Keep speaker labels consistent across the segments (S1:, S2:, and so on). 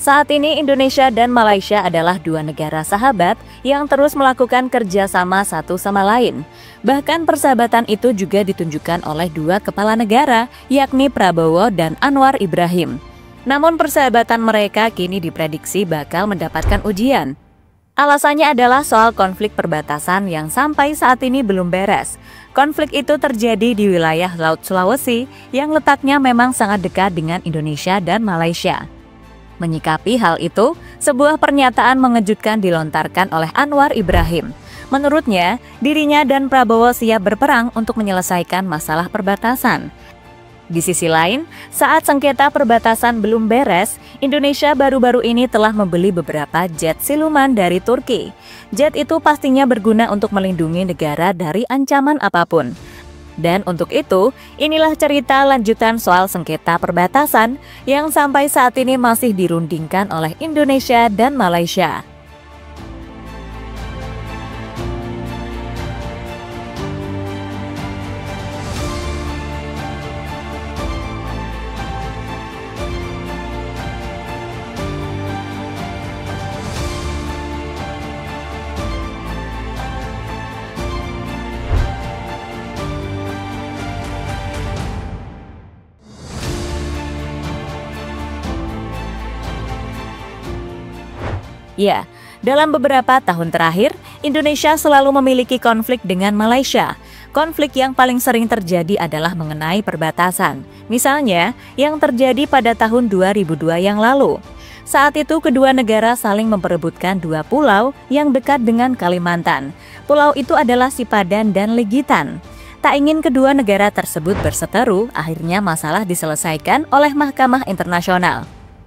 S1: Saat ini Indonesia dan Malaysia adalah dua negara sahabat yang terus melakukan kerjasama satu sama lain. Bahkan persahabatan itu juga ditunjukkan oleh dua kepala negara, yakni Prabowo dan Anwar Ibrahim. Namun persahabatan mereka kini diprediksi bakal mendapatkan ujian. Alasannya adalah soal konflik perbatasan yang sampai saat ini belum beres. Konflik itu terjadi di wilayah Laut Sulawesi yang letaknya memang sangat dekat dengan Indonesia dan Malaysia. Menyikapi hal itu, sebuah pernyataan mengejutkan dilontarkan oleh Anwar Ibrahim. Menurutnya, dirinya dan Prabowo siap berperang untuk menyelesaikan masalah perbatasan. Di sisi lain, saat sengketa perbatasan belum beres, Indonesia baru-baru ini telah membeli beberapa jet siluman dari Turki. Jet itu pastinya berguna untuk melindungi negara dari ancaman apapun. Dan untuk itu, inilah cerita lanjutan soal sengketa perbatasan yang sampai saat ini masih dirundingkan oleh Indonesia dan Malaysia. Ya, dalam beberapa tahun terakhir, Indonesia selalu memiliki konflik dengan Malaysia. Konflik yang paling sering terjadi adalah mengenai perbatasan. Misalnya, yang terjadi pada tahun 2002 yang lalu. Saat itu kedua negara saling memperebutkan dua pulau yang dekat dengan Kalimantan. Pulau itu adalah Sipadan dan Legitan. Tak ingin kedua negara tersebut berseteru, akhirnya masalah diselesaikan oleh Mahkamah Internasional.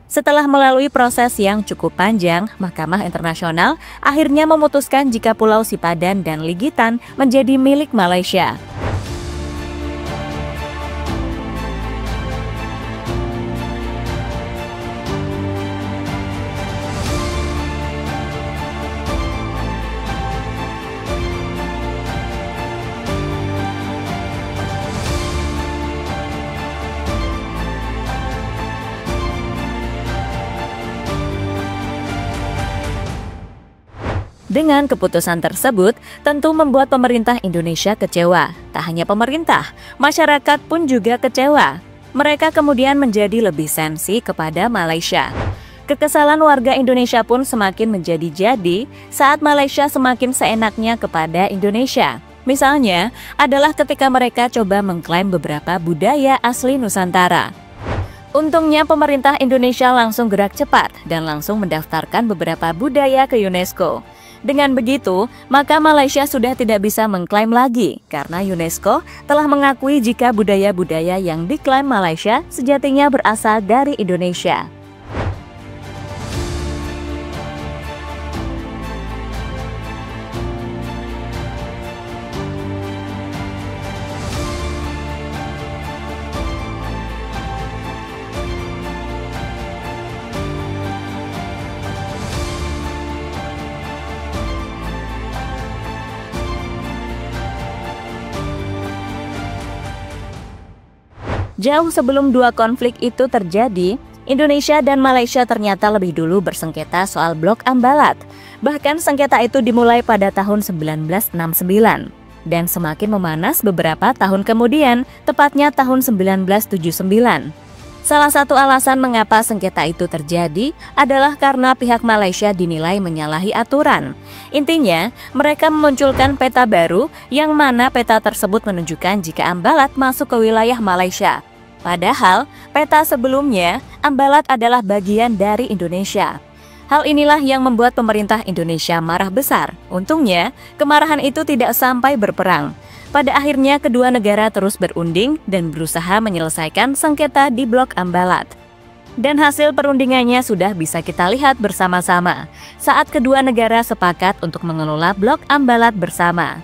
S1: Setelah melalui proses yang cukup panjang, Mahkamah Internasional akhirnya memutuskan jika Pulau Sipadan dan Legitan menjadi milik Malaysia. Dengan keputusan tersebut, tentu membuat pemerintah Indonesia kecewa. Tak hanya pemerintah, masyarakat pun juga kecewa. Mereka kemudian menjadi lebih sensi kepada Malaysia. Kekesalan warga Indonesia pun semakin menjadi-jadi saat Malaysia semakin seenaknya kepada Indonesia. Misalnya, adalah ketika mereka coba mengklaim beberapa budaya asli Nusantara. Untungnya pemerintah Indonesia langsung gerak cepat dan langsung mendaftarkan beberapa budaya ke UNESCO. Dengan begitu, maka Malaysia sudah tidak bisa mengklaim lagi karena UNESCO telah mengakui jika budaya-budaya yang diklaim Malaysia sejatinya berasal dari Indonesia. Jauh sebelum dua konflik itu terjadi, Indonesia dan Malaysia ternyata lebih dulu bersengketa soal Blok Ambalat. Bahkan sengketa itu dimulai pada tahun 1969 dan semakin memanas beberapa tahun kemudian, tepatnya tahun 1979. Salah satu alasan mengapa sengketa itu terjadi adalah karena pihak Malaysia dinilai menyalahi aturan. Intinya, mereka memunculkan peta baru yang mana peta tersebut menunjukkan jika Ambalat masuk ke wilayah Malaysia. Padahal, peta sebelumnya, Ambalat adalah bagian dari Indonesia. Hal inilah yang membuat pemerintah Indonesia marah besar. Untungnya, kemarahan itu tidak sampai berperang. Pada akhirnya kedua negara terus berunding dan berusaha menyelesaikan sengketa di Blok Ambalat. Dan hasil perundingannya sudah bisa kita lihat bersama-sama saat kedua negara sepakat untuk mengelola Blok Ambalat bersama.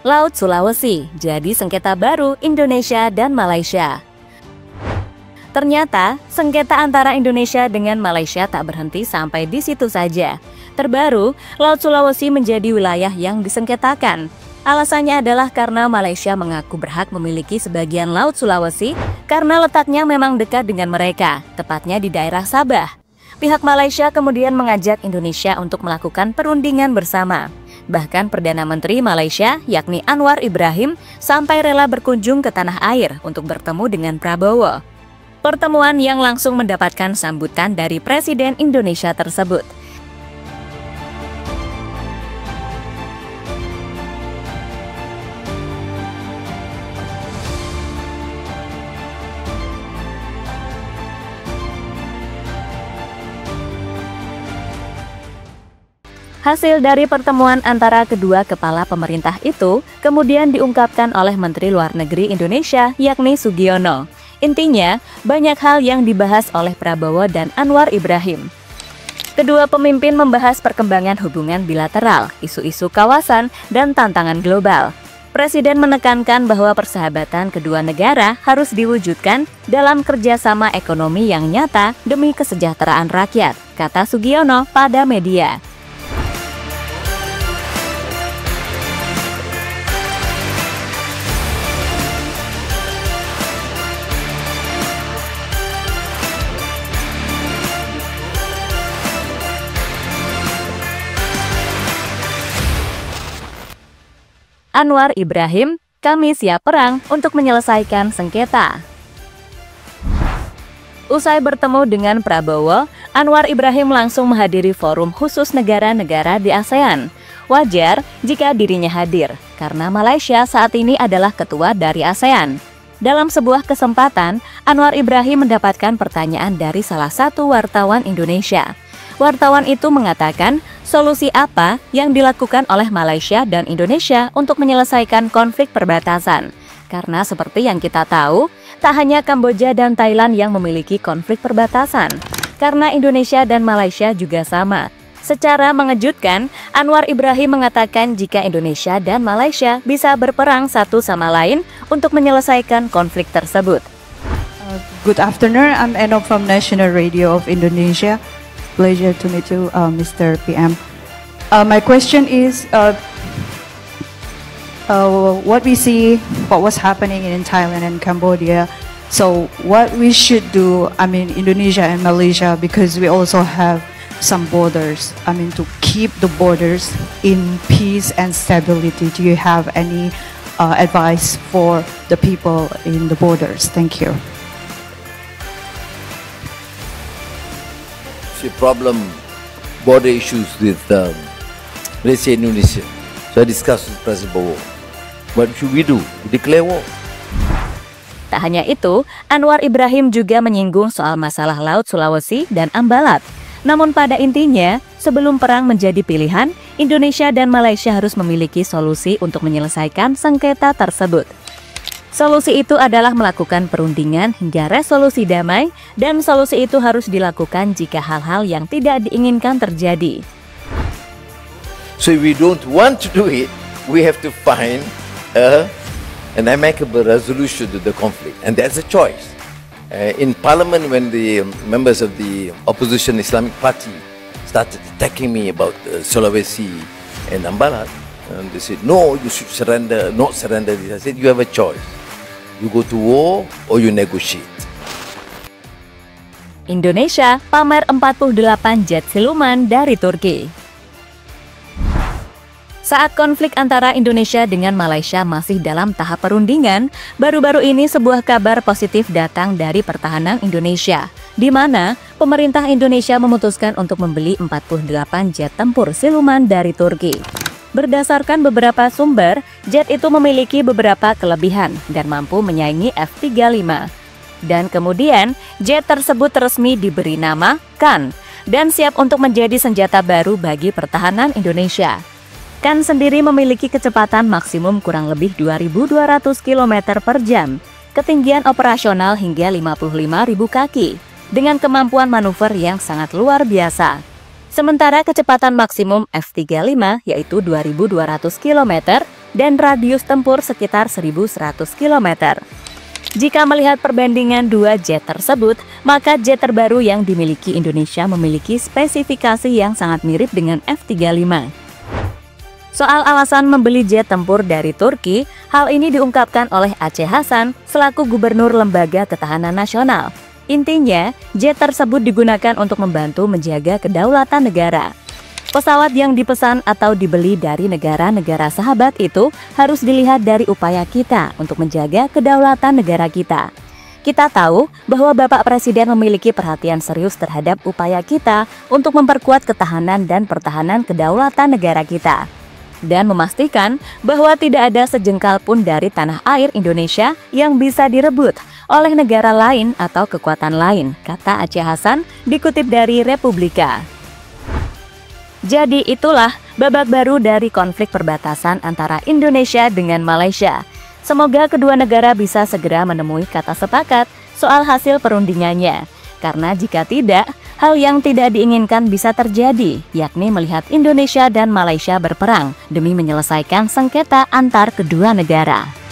S1: Laut Sulawesi jadi sengketa baru Indonesia dan Malaysia. Ternyata, sengketa antara Indonesia dengan Malaysia tak berhenti sampai di situ saja. Terbaru, Laut Sulawesi menjadi wilayah yang disengketakan. Alasannya adalah karena Malaysia mengaku berhak memiliki sebagian Laut Sulawesi karena letaknya memang dekat dengan mereka, tepatnya di daerah Sabah. Pihak Malaysia kemudian mengajak Indonesia untuk melakukan perundingan bersama. Bahkan Perdana Menteri Malaysia, yakni Anwar Ibrahim, sampai rela berkunjung ke tanah air untuk bertemu dengan Prabowo. Pertemuan yang langsung mendapatkan sambutan dari Presiden Indonesia tersebut. Hasil dari pertemuan antara kedua kepala pemerintah itu kemudian diungkapkan oleh Menteri Luar Negeri Indonesia, yakni Sugiono. Intinya, banyak hal yang dibahas oleh Prabowo dan Anwar Ibrahim. Kedua pemimpin membahas perkembangan hubungan bilateral, isu-isu kawasan, dan tantangan global. Presiden menekankan bahwa persahabatan kedua negara harus diwujudkan dalam kerjasama ekonomi yang nyata demi kesejahteraan rakyat, kata Sugiono pada media. Anwar Ibrahim, kami siap perang untuk menyelesaikan sengketa. Usai bertemu dengan Prabowo, Anwar Ibrahim langsung menghadiri forum khusus negara-negara di ASEAN. Wajar jika dirinya hadir, karena Malaysia saat ini adalah ketua dari ASEAN. Dalam sebuah kesempatan, Anwar Ibrahim mendapatkan pertanyaan dari salah satu wartawan Indonesia. Wartawan itu mengatakan, solusi apa yang dilakukan oleh Malaysia dan Indonesia untuk menyelesaikan konflik perbatasan? Karena seperti yang kita tahu, tak hanya Kamboja dan Thailand yang memiliki konflik perbatasan, karena Indonesia dan Malaysia juga sama. Secara mengejutkan, Anwar Ibrahim mengatakan jika Indonesia dan Malaysia bisa berperang satu sama lain untuk menyelesaikan konflik tersebut.
S2: Good afternoon, I'm Eno from National Radio of Indonesia. Pleasure to meet you, Mr. PM. My question is, what we see, what was happening in Thailand and Cambodia. So what we should do, I mean, Indonesia and Malaysia, because we also have some borders, I mean, to keep the borders in peace and stability. Do you have any advice for the people in the borders? Thank you.
S3: Problem border issues with Malaysia and Indonesia. So I discussed with President Prabowo. What should we do? We declare war.
S1: Tak hanya itu, Anwar Ibrahim juga menyinggung soal masalah Laut Sulawesi dan Ambalat. Namun pada intinya, sebelum perang menjadi pilihan, Indonesia dan Malaysia harus memiliki solusi untuk menyelesaikan sengketa tersebut. Solusi itu adalah melakukan perundingan hingga resolusi damai, dan solusi itu harus dilakukan jika hal-hal yang tidak diinginkan terjadi.
S3: So if we don't want to do it, we have to find an amicable resolution to the conflict, and that's a choice. In Parliament, when the members of the opposition Islamic Party started attacking me about Sulawesi and Ambalat, and they said, no, you should surrender, not surrender this. I said, you have a choice. You go to war or you negotiate.
S1: Indonesia pamer 48 jet siluman dari Turki. Saat konflik antara Indonesia dengan Malaysia masih dalam tahap perundingan, baru-baru ini sebuah kabar positif datang dari pertahanan Indonesia, di mana pemerintah Indonesia memutuskan untuk membeli 48 jet tempur siluman dari Turki. Berdasarkan beberapa sumber, jet itu memiliki beberapa kelebihan dan mampu menyaingi F-35. Dan kemudian, jet tersebut resmi diberi nama Kan dan siap untuk menjadi senjata baru bagi pertahanan Indonesia. Kan sendiri memiliki kecepatan maksimum kurang lebih 2.200 km per jam, ketinggian operasional hingga 55.000 kaki, dengan kemampuan manuver yang sangat luar biasa. Sementara kecepatan maksimum F-35 yaitu 2.200 km dan radius tempur sekitar 1.100 km. Jika melihat perbandingan dua jet tersebut, maka jet terbaru yang dimiliki Indonesia memiliki spesifikasi yang sangat mirip dengan F-35. Soal alasan membeli jet tempur dari Turki, hal ini diungkapkan oleh Aceh Hasan selaku Gubernur Lembaga Ketahanan Nasional. Intinya, jet tersebut digunakan untuk membantu menjaga kedaulatan negara. Pesawat yang dipesan atau dibeli dari negara-negara sahabat itu harus dilihat dari upaya kita untuk menjaga kedaulatan negara kita. Kita tahu bahwa Bapak Presiden memiliki perhatian serius terhadap upaya kita untuk memperkuat ketahanan dan pertahanan kedaulatan negara kita, dan memastikan bahwa tidak ada sejengkal pun dari tanah air Indonesia yang bisa direbut oleh negara lain atau kekuatan lain, kata Aceh Hasan dikutip dari Republika. Jadi itulah babak baru dari konflik perbatasan antara Indonesia dengan Malaysia. Semoga kedua negara bisa segera menemui kata sepakat soal hasil perundingannya. Karena jika tidak, hal yang tidak diinginkan bisa terjadi, yakni melihat Indonesia dan Malaysia berperang demi menyelesaikan sengketa antar kedua negara.